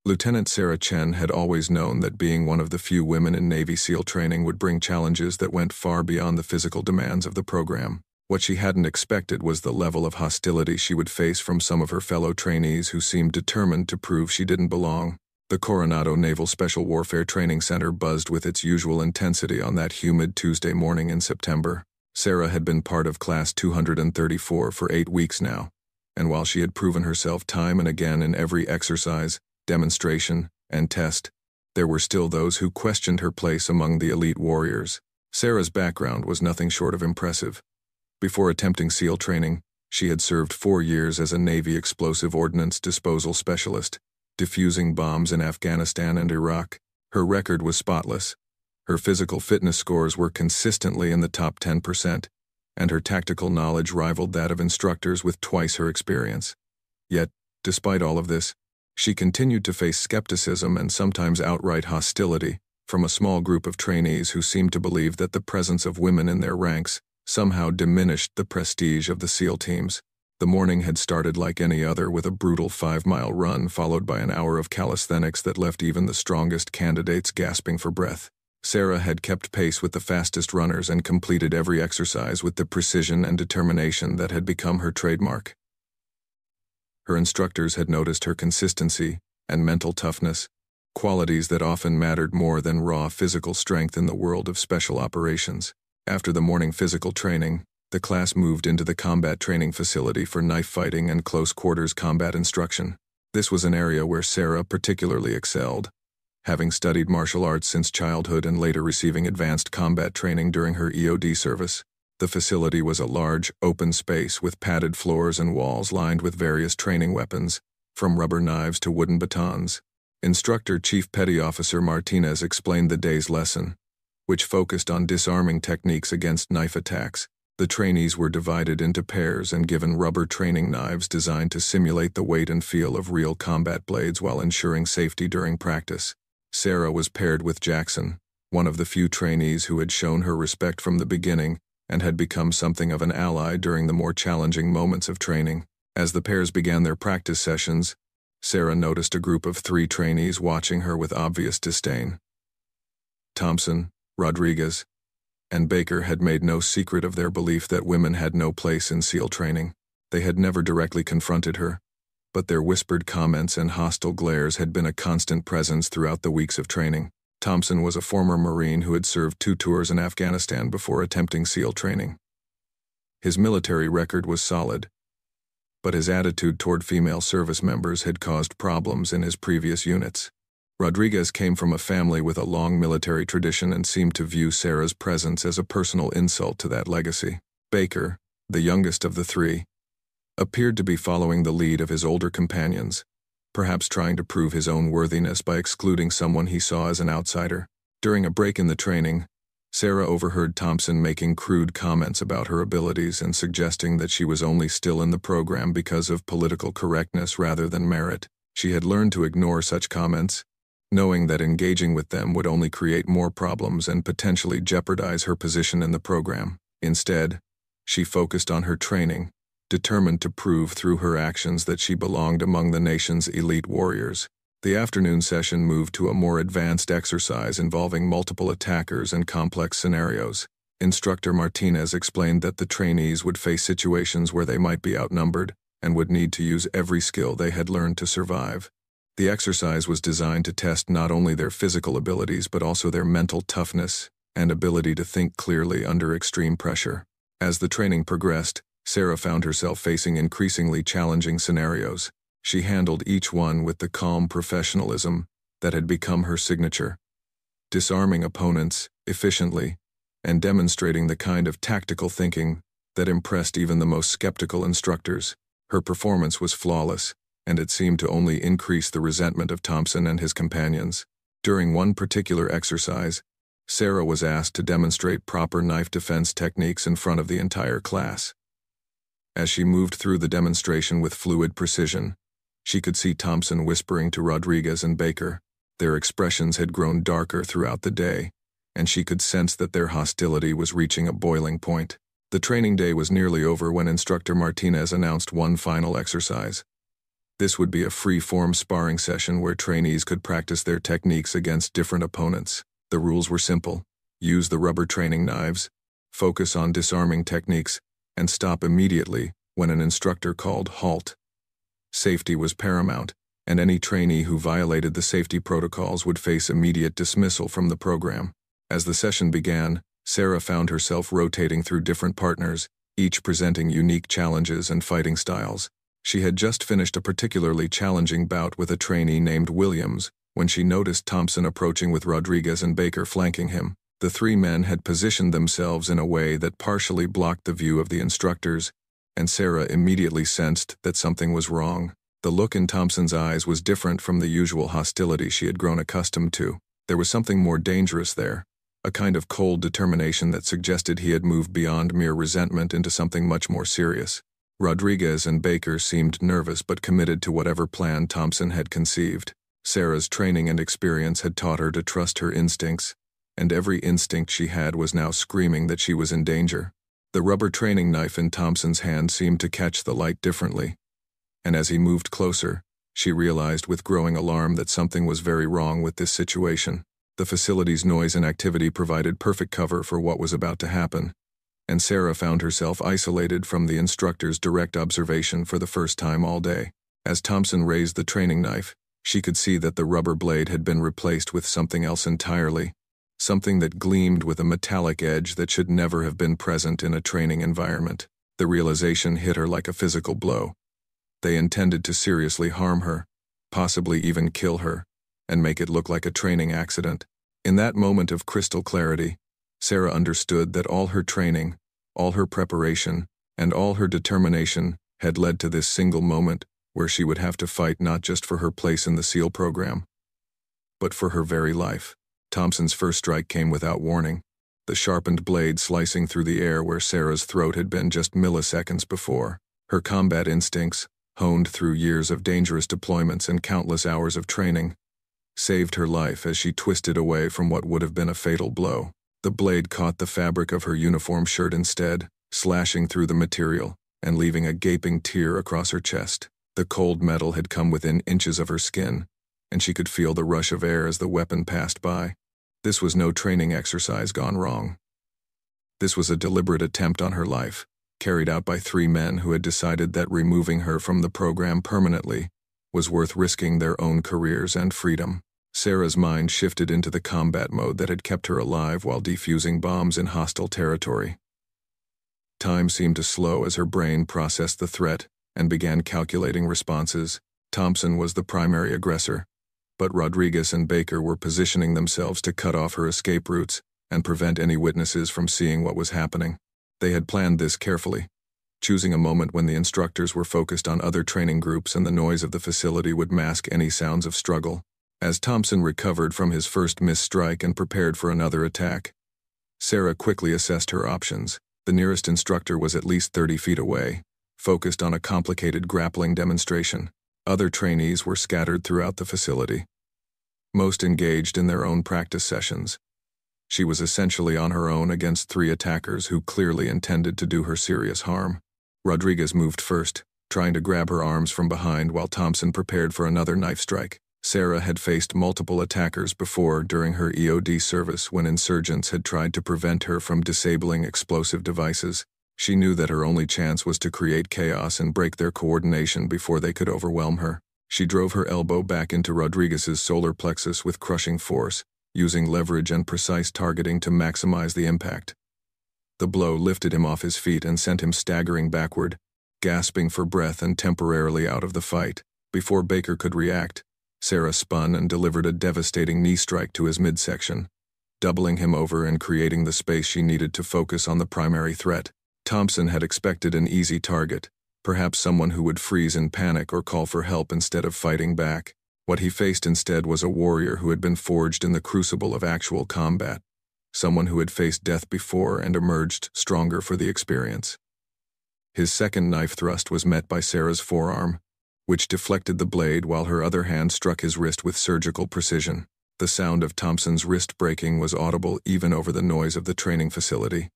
Lieutenant Sarah Chen had always known that being one of the few women in Navy SEAL training would bring challenges that went far beyond the physical demands of the program. What she hadn't expected was the level of hostility she would face from some of her fellow trainees who seemed determined to prove she didn't belong. The Coronado Naval Special Warfare Training Center buzzed with its usual intensity on that humid Tuesday morning in September. Sarah had been part of Class 234 for 8 weeks now, and while she had proven herself time and again in every exercise, demonstration, and test, there were still those who questioned her place among the elite warriors. Sarah's background was nothing short of impressive. Before attempting SEAL training, she had served 4 years as a Navy explosive ordnance disposal specialist, defusing bombs in Afghanistan and Iraq. Her record was spotless. Her physical fitness scores were consistently in the top 10%, and her tactical knowledge rivaled that of instructors with twice her experience. Yet, despite all of this, she continued to face skepticism and sometimes outright hostility from a small group of trainees who seemed to believe that the presence of women in their ranks somehow diminished the prestige of the SEAL teams. The morning had started like any other, with a brutal 5-mile run followed by an hour of calisthenics that left even the strongest candidates gasping for breath. Sarah had kept pace with the fastest runners and completed every exercise with the precision and determination that had become her trademark. Her instructors had noticed her consistency and mental toughness, qualities that often mattered more than raw physical strength in the world of special operations. After the morning physical training, the class moved into the combat training facility for knife fighting and close quarters combat instruction. This was an area where Sarah particularly excelled, having studied martial arts since childhood and later receiving advanced combat training during her EOD service. The facility was a large, open space with padded floors and walls lined with various training weapons, from rubber knives to wooden batons. Instructor Chief Petty Officer Martinez explained the day's lesson, which focused on disarming techniques against knife attacks. The trainees were divided into pairs and given rubber training knives designed to simulate the weight and feel of real combat blades while ensuring safety during practice. Sarah was paired with Jackson, one of the few trainees who had shown her respect from the beginning and had become something of an ally during the more challenging moments of training. As the pairs began their practice sessions, Sarah noticed a group of 3 trainees watching her with obvious disdain. Thompson, Rodriguez, and Baker had made no secret of their belief that women had no place in SEAL training. They had never directly confronted her, but their whispered comments and hostile glares had been a constant presence throughout the weeks of training. Thompson was a former Marine who had served 2 tours in Afghanistan before attempting SEAL training. His military record was solid, but his attitude toward female service members had caused problems in his previous units. Rodriguez came from a family with a long military tradition and seemed to view Sarah's presence as a personal insult to that legacy. Baker, the youngest of the 3, appeared to be following the lead of his older companions, perhaps trying to prove his own worthiness by excluding someone he saw as an outsider. During a break in the training, Sarah overheard Thompson making crude comments about her abilities and suggesting that she was only still in the program because of political correctness rather than merit. She had learned to ignore such comments, knowing that engaging with them would only create more problems and potentially jeopardize her position in the program. Instead, she focused on her training, determined to prove through her actions that she belonged among the nation's elite warriors. The afternoon session moved to a more advanced exercise involving multiple attackers and complex scenarios. Instructor Martinez explained that the trainees would face situations where they might be outnumbered and would need to use every skill they had learned to survive. The exercise was designed to test not only their physical abilities but also their mental toughness and ability to think clearly under extreme pressure. As the training progressed, Sarah found herself facing increasingly challenging scenarios. She handled each one with the calm professionalism that had become her signature, disarming opponents efficiently and demonstrating the kind of tactical thinking that impressed even the most skeptical instructors. Her performance was flawless, and it seemed to only increase the resentment of Thompson and his companions. During one particular exercise, Sarah was asked to demonstrate proper knife defense techniques in front of the entire class. As she moved through the demonstration with fluid precision, she could see Thompson whispering to Rodriguez and Baker. Their expressions had grown darker throughout the day, and she could sense that their hostility was reaching a boiling point. The training day was nearly over when Instructor Martinez announced one final exercise: This would be a free-form sparring session where trainees could practice their techniques against different opponents. The rules were simple. Use the rubber training knives, focus on disarming techniques, and stop immediately when an instructor called halt. Safety was paramount, and any trainee who violated the safety protocols would face immediate dismissal from the program. As the session began, Sarah found herself rotating through different partners, each presenting unique challenges and fighting styles. She had just finished a particularly challenging bout with a trainee named Williams when she noticed Thompson approaching with Rodriguez and Baker flanking him. The three men had positioned themselves in a way that partially blocked the view of the instructors, and Sarah immediately sensed that something was wrong. The look in Thompson's eyes was different from the usual hostility she had grown accustomed to. There was something more dangerous there, a kind of cold determination that suggested he had moved beyond mere resentment into something much more serious. Rodriguez and Baker seemed nervous but committed to whatever plan Thompson had conceived. Sarah's training and experience had taught her to trust her instincts, and every instinct she had was now screaming that she was in danger. The rubber training knife in Thompson's hand seemed to catch the light differently, and as he moved closer, she realized with growing alarm that something was very wrong with this situation. The facility's noise and activity provided perfect cover for what was about to happen, and Sarah found herself isolated from the instructor's direct observation for the first time all day. As Thompson raised the training knife, she could see that the rubber blade had been replaced with something else entirely, something that gleamed with a metallic edge that should never have been present in a training environment. The realization hit her like a physical blow. They intended to seriously harm her, possibly even kill her, and make it look like a training accident. In that moment of crystal clarity, Sarah understood that all her training, all her preparation, and all her determination had led to this single moment where she would have to fight not just for her place in the SEAL program, but for her very life. Thompson's first strike came without warning, the sharpened blade slicing through the air where Sarah's throat had been just milliseconds before. Her combat instincts, honed through years of dangerous deployments and countless hours of training, saved her life as she twisted away from what would have been a fatal blow. The blade caught the fabric of her uniform shirt instead, slashing through the material and leaving a gaping tear across her chest. The cold metal had come within inches of her skin, and she could feel the rush of air as the weapon passed by. This was no training exercise gone wrong. This was a deliberate attempt on her life, carried out by three men who had decided that removing her from the program permanently was worth risking their own careers and freedom. Sarah's mind shifted into the combat mode that had kept her alive while defusing bombs in hostile territory. Time seemed to slow as her brain processed the threat and began calculating responses. Thompson was the primary aggressor, but Rodriguez and Baker were positioning themselves to cut off her escape routes and prevent any witnesses from seeing what was happening. They had planned this carefully, choosing a moment when the instructors were focused on other training groups and the noise of the facility would mask any sounds of struggle. As Thompson recovered from his first missed strike and prepared for another attack, Sarah quickly assessed her options. The nearest instructor was at least 30 feet away, focused on a complicated grappling demonstration. Other trainees were scattered throughout the facility, most engaged in their own practice sessions. She was essentially on her own against three attackers who clearly intended to do her serious harm. Rodriguez moved first, trying to grab her arms from behind while Thompson prepared for another knife strike. Sarah had faced multiple attackers before during her EOD service when insurgents had tried to prevent her from disabling explosive devices. She knew that her only chance was to create chaos and break their coordination before they could overwhelm her. She drove her elbow back into Rodriguez's solar plexus with crushing force, using leverage and precise targeting to maximize the impact. The blow lifted him off his feet and sent him staggering backward, gasping for breath and temporarily out of the fight. Before Baker could react, Sarah spun and delivered a devastating knee strike to his midsection, doubling him over and creating the space she needed to focus on the primary threat. Thompson had expected an easy target, perhaps someone who would freeze in panic or call for help instead of fighting back. What he faced instead was a warrior who had been forged in the crucible of actual combat, someone who had faced death before and emerged stronger for the experience. His second knife thrust was met by Sarah's forearm, which deflected the blade while her other hand struck his wrist with surgical precision. The sound of Thompson's wrist breaking was audible even over the noise of the training facility.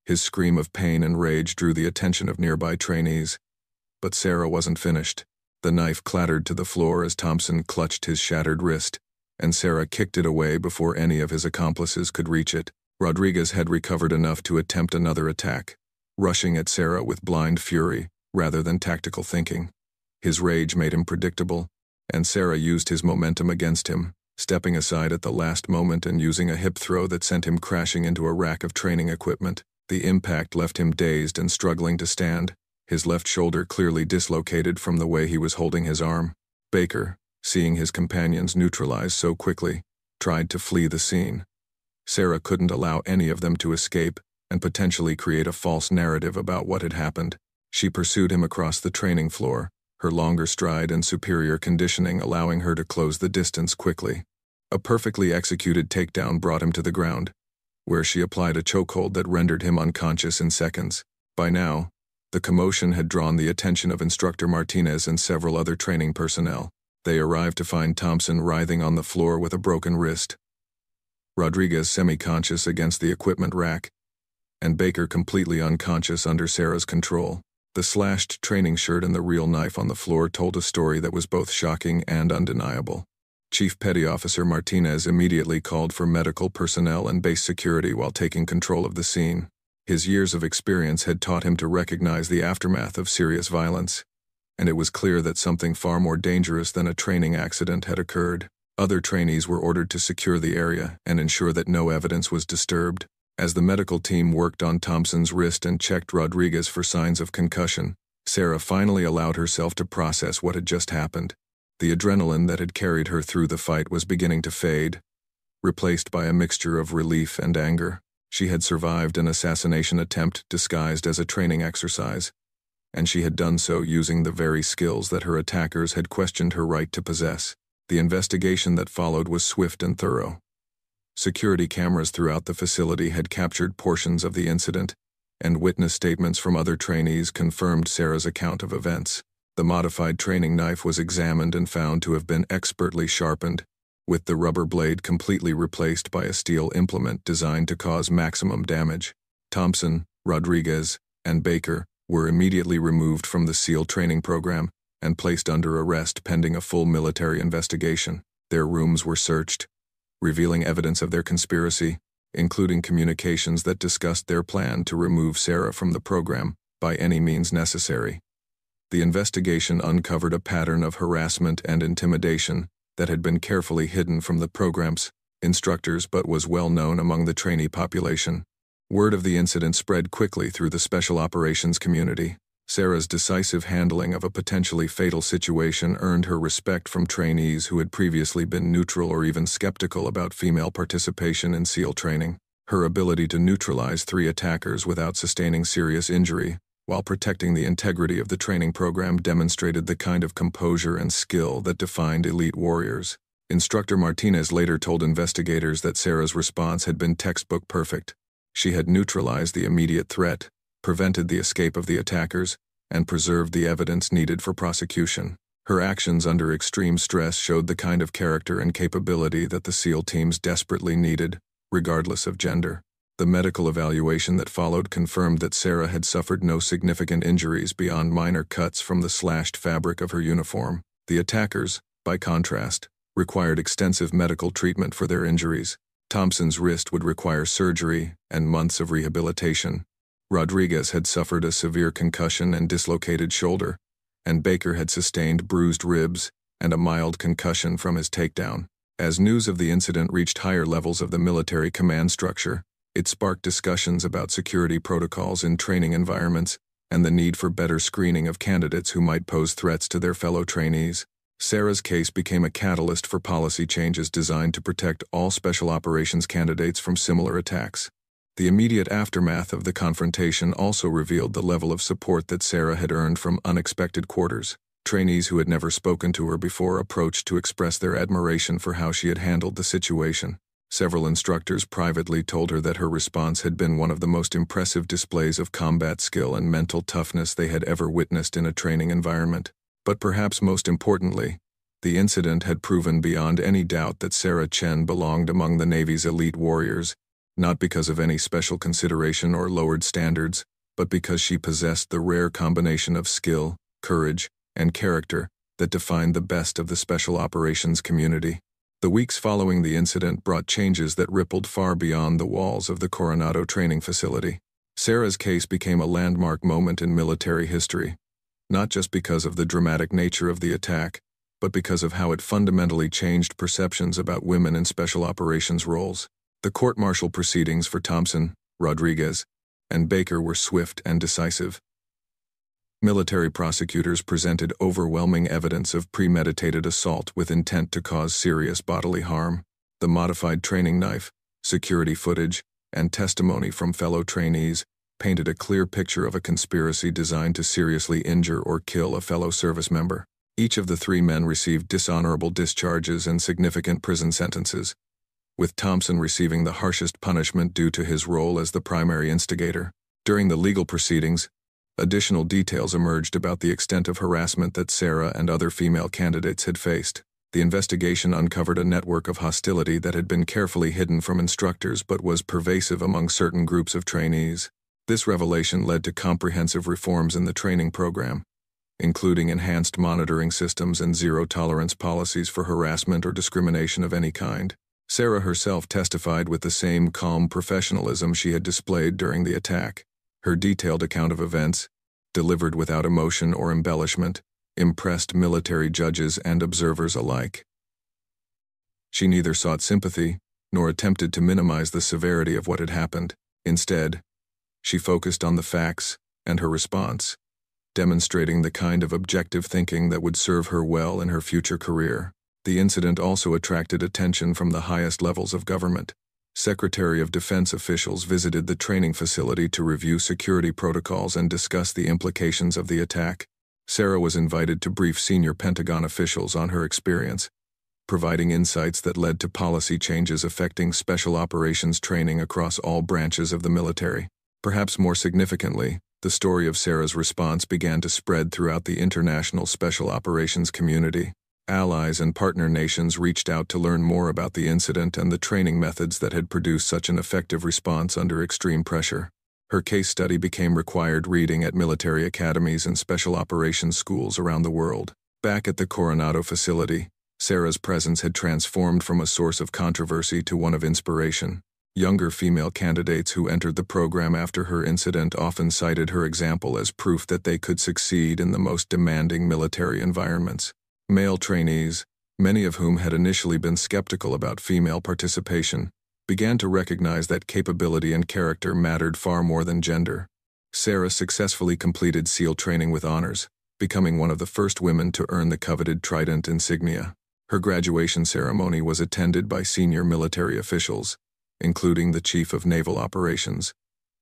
His scream of pain and rage drew the attention of nearby trainees. But Sarah wasn't finished. The knife clattered to the floor as Thompson clutched his shattered wrist, and Sarah kicked it away before any of his accomplices could reach it. Rodriguez had recovered enough to attempt another attack, rushing at Sarah with blind fury rather than tactical thinking. His rage made him predictable, and Sarah used his momentum against him, stepping aside at the last moment and using a hip throw that sent him crashing into a rack of training equipment. The impact left him dazed and struggling to stand, his left shoulder clearly dislocated from the way he was holding his arm. Baker, seeing his companions neutralized so quickly, tried to flee the scene. Sarah couldn't allow any of them to escape and potentially create a false narrative about what had happened. She pursued him across the training floor, her longer stride and superior conditioning allowing her to close the distance quickly. A perfectly executed takedown brought him to the ground, where she applied a chokehold that rendered him unconscious in seconds. By now, the commotion had drawn the attention of Instructor Martinez and several other training personnel. They arrived to find Thompson writhing on the floor with a broken wrist, Rodriguez semi-conscious against the equipment rack, and Baker completely unconscious under Sarah's control. The slashed training shirt and the real knife on the floor told a story that was both shocking and undeniable. Chief Petty Officer Martinez immediately called for medical personnel and base security while taking control of the scene. His years of experience had taught him to recognize the aftermath of serious violence, and it was clear that something far more dangerous than a training accident had occurred. Other trainees were ordered to secure the area and ensure that no evidence was disturbed. As the medical team worked on Thompson's wrist and checked Rodriguez for signs of concussion, Sarah finally allowed herself to process what had just happened. The adrenaline that had carried her through the fight was beginning to fade, replaced by a mixture of relief and anger. She had survived an assassination attempt disguised as a training exercise, and she had done so using the very skills that her attackers had questioned her right to possess. The investigation that followed was swift and thorough. Security cameras throughout the facility had captured portions of the incident, and witness statements from other trainees confirmed Sarah's account of events. The modified training knife was examined and found to have been expertly sharpened, with the rubber blade completely replaced by a steel implement designed to cause maximum damage. Thompson, Rodriguez, and Baker were immediately removed from the SEAL training program and placed under arrest pending a full military investigation. Their rooms were searched, revealing evidence of their conspiracy, including communications that discussed their plan to remove Sarah from the program by any means necessary. The investigation uncovered a pattern of harassment and intimidation that had been carefully hidden from the program's instructors but was well known among the trainee population. Word of the incident spread quickly through the special operations community. Sarah's decisive handling of a potentially fatal situation earned her respect from trainees who had previously been neutral or even skeptical about female participation in SEAL training. Her ability to neutralize 3 attackers without sustaining serious injury, while protecting the integrity of the training program, demonstrated the kind of composure and skill that defined elite warriors. Instructor Martinez later told investigators that Sarah's response had been textbook perfect. She had neutralized the immediate threat, prevented the escape of the attackers, and preserved the evidence needed for prosecution. Her actions under extreme stress showed the kind of character and capability that the SEAL teams desperately needed, regardless of gender. The medical evaluation that followed confirmed that Sarah had suffered no significant injuries beyond minor cuts from the slashed fabric of her uniform. The attackers, by contrast, required extensive medical treatment for their injuries. Thompson's wrist would require surgery and months of rehabilitation. Rodriguez had suffered a severe concussion and dislocated shoulder, and Baker had sustained bruised ribs and a mild concussion from his takedown. As news of the incident reached higher levels of the military command structure, it sparked discussions about security protocols in training environments and the need for better screening of candidates who might pose threats to their fellow trainees. Sarah's case became a catalyst for policy changes designed to protect all special operations candidates from similar attacks. The immediate aftermath of the confrontation also revealed the level of support that Sarah had earned from unexpected quarters. Trainees who had never spoken to her before approached to express their admiration for how she had handled the situation. Several instructors privately told her that her response had been one of the most impressive displays of combat skill and mental toughness they had ever witnessed in a training environment. But perhaps most importantly, the incident had proven beyond any doubt that Sarah Chen belonged among the Navy's elite warriors, not because of any special consideration or lowered standards, but because she possessed the rare combination of skill, courage, and character that defined the best of the special operations community. The weeks following the incident brought changes that rippled far beyond the walls of the Coronado training facility. Sarah's case became a landmark moment in military history, not just because of the dramatic nature of the attack, but because of how it fundamentally changed perceptions about women in special operations roles. The court-martial proceedings for Thompson, Rodriguez, and Baker were swift and decisive. Military prosecutors presented overwhelming evidence of premeditated assault with intent to cause serious bodily harm. The modified training knife, security footage, and testimony from fellow trainees painted a clear picture of a conspiracy designed to seriously injure or kill a fellow service member. Each of the three men received dishonorable discharges and significant prison sentences, with Thompson receiving the harshest punishment due to his role as the primary instigator. During the legal proceedings, additional details emerged about the extent of harassment that Sarah and other female candidates had faced. The investigation uncovered a network of hostility that had been carefully hidden from instructors but was pervasive among certain groups of trainees. This revelation led to comprehensive reforms in the training program, including enhanced monitoring systems and zero-tolerance policies for harassment or discrimination of any kind. Sarah herself testified with the same calm professionalism she had displayed during the attack. Her detailed account of events, delivered without emotion or embellishment, impressed military judges and observers alike. She neither sought sympathy nor attempted to minimize the severity of what had happened. Instead, she focused on the facts and her response, demonstrating the kind of objective thinking that would serve her well in her future career. The incident also attracted attention from the highest levels of government. Secretary of Defense officials visited the training facility to review security protocols and discuss the implications of the attack. Sarah was invited to brief senior Pentagon officials on her experience, providing insights that led to policy changes affecting special operations training across all branches of the military. Perhaps more significantly, the story of Sarah's response began to spread throughout the international special operations community. Allies and partner nations reached out to learn more about the incident and the training methods that had produced such an effective response under extreme pressure. Her case study became required reading at military academies and special operations schools around the world. Back at the Coronado facility, Sarah's presence had transformed from a source of controversy to one of inspiration. Younger female candidates who entered the program after her incident often cited her example as proof that they could succeed in the most demanding military environments. Male trainees, many of whom had initially been skeptical about female participation, began to recognize that capability and character mattered far more than gender. Sarah successfully completed SEAL training with honors, becoming one of the first women to earn the coveted Trident insignia. Her graduation ceremony was attended by senior military officials, including the Chief of Naval Operations,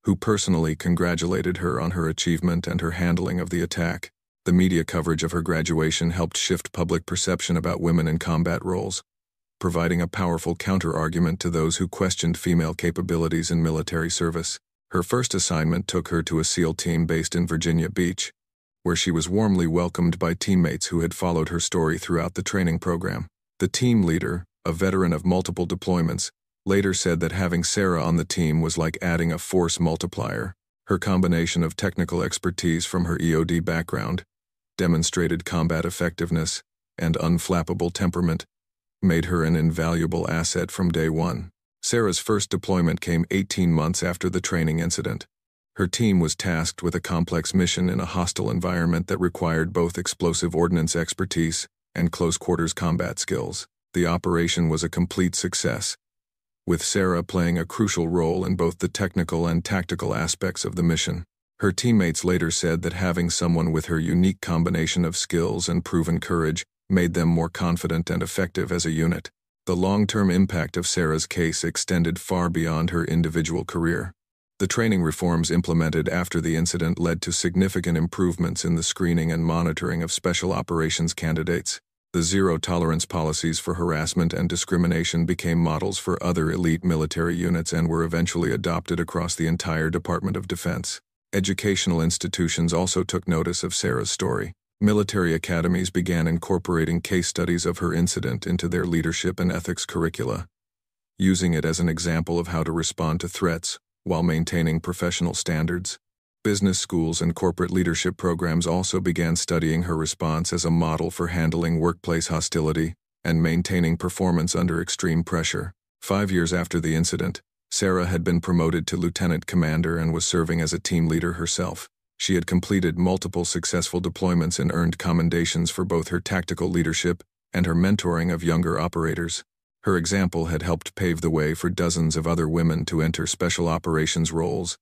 who personally congratulated her on her achievement and her handling of the attack. The media coverage of her graduation helped shift public perception about women in combat roles, providing a powerful counter-argument to those who questioned female capabilities in military service. Her first assignment took her to a SEAL team based in Virginia Beach, where she was warmly welcomed by teammates who had followed her story throughout the training program. The team leader, a veteran of multiple deployments, later said that having Sarah on the team was like adding a force multiplier. Her combination of technical expertise from her EOD background, demonstrated combat effectiveness, and unflappable temperament made her an invaluable asset from day one. Sarah's first deployment came 18 months after the training incident. Her team was tasked with a complex mission in a hostile environment that required both explosive ordnance expertise and close-quarters combat skills. The operation was a complete success, with Sarah playing a crucial role in both the technical and tactical aspects of the mission. Her teammates later said that having someone with her unique combination of skills and proven courage made them more confident and effective as a unit. The long-term impact of Sarah's case extended far beyond her individual career. The training reforms implemented after the incident led to significant improvements in the screening and monitoring of special operations candidates. The zero-tolerance policies for harassment and discrimination became models for other elite military units and were eventually adopted across the entire Department of Defense. Educational institutions also took notice of Sarah's story. Military academies began incorporating case studies of her incident into their leadership and ethics curricula, using it as an example of how to respond to threats while maintaining professional standards. Business schools and corporate leadership programs also began studying her response as a model for handling workplace hostility and maintaining performance under extreme pressure. 5 years after the incident, Sarah had been promoted to lieutenant commander and was serving as a team leader herself. She had completed multiple successful deployments and earned commendations for both her tactical leadership and her mentoring of younger operators. Her example had helped pave the way for dozens of other women to enter special operations roles,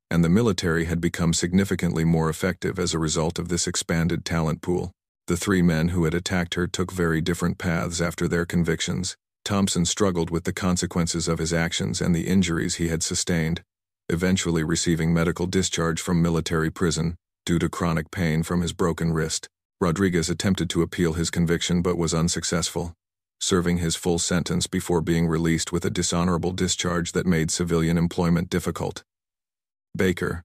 and the military had become significantly more effective as a result of this expanded talent pool. The 3 men who had attacked her took very different paths after their convictions. Thompson struggled with the consequences of his actions and the injuries he had sustained, eventually receiving medical discharge from military prison due to chronic pain from his broken wrist. Rodriguez attempted to appeal his conviction but was unsuccessful, serving his full sentence before being released with a dishonorable discharge that made civilian employment difficult. Baker,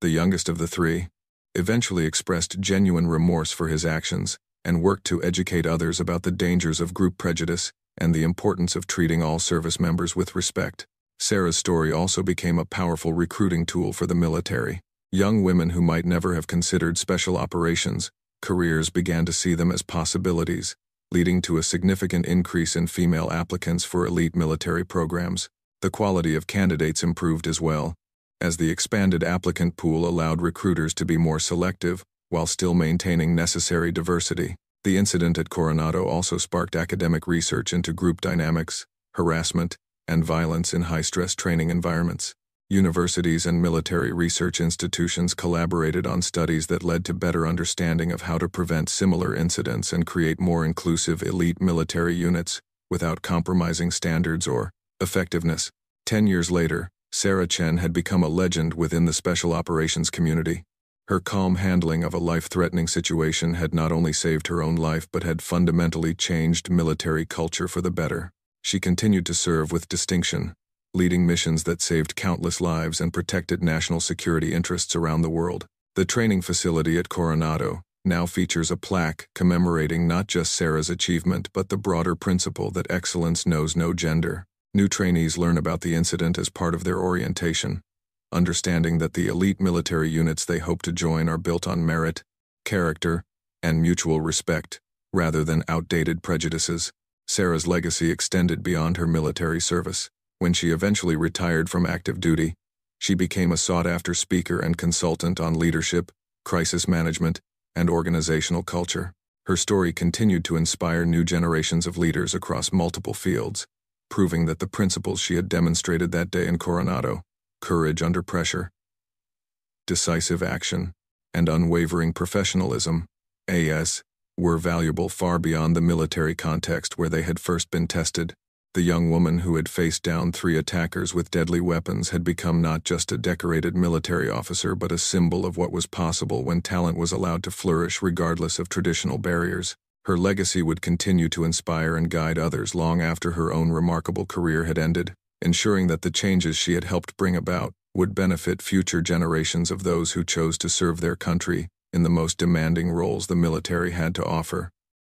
the youngest of the 3, eventually expressed genuine remorse for his actions and worked to educate others about the dangers of group prejudice and the importance of treating all service members with respect. Sarah's story also became a powerful recruiting tool for the military. Young women who might never have considered special operations careers began to see them as possibilities, leading to a significant increase in female applicants for elite military programs. The quality of candidates improved as well, as the expanded applicant pool allowed recruiters to be more selective while still maintaining necessary diversity. The incident at Coronado also sparked academic research into group dynamics, harassment, and violence in high-stress training environments. Universities and military research institutions collaborated on studies that led to better understanding of how to prevent similar incidents and create more inclusive elite military units without compromising standards or effectiveness. 10 years later, Sarah Chen had become a legend within the special operations community. Her calm handling of a life-threatening situation had not only saved her own life but had fundamentally changed military culture for the better. She continued to serve with distinction, leading missions that saved countless lives and protected national security interests around the world. The training facility at Coronado now features a plaque commemorating not just Sarah's achievement but the broader principle that excellence knows no gender. New trainees learn about the incident as part of their orientation, understanding that the elite military units they hope to join are built on merit, character, and mutual respect, rather than outdated prejudices. Sarah's legacy extended beyond her military service. When she eventually retired from active duty, she became a sought-after speaker and consultant on leadership, crisis management, and organizational culture. Her story continued to inspire new generations of leaders across multiple fields, proving that the principles she had demonstrated that day in Coronado, courage under pressure, decisive action, and unwavering professionalism, were valuable far beyond the military context where they had first been tested. The young woman who had faced down 3 attackers with deadly weapons had become not just a decorated military officer but a symbol of what was possible when talent was allowed to flourish regardless of traditional barriers. Her legacy would continue to inspire and guide others long after her own remarkable career had ended, ensuring that the changes she had helped bring about would benefit future generations of those who chose to serve their country in the most demanding roles the military had to offer.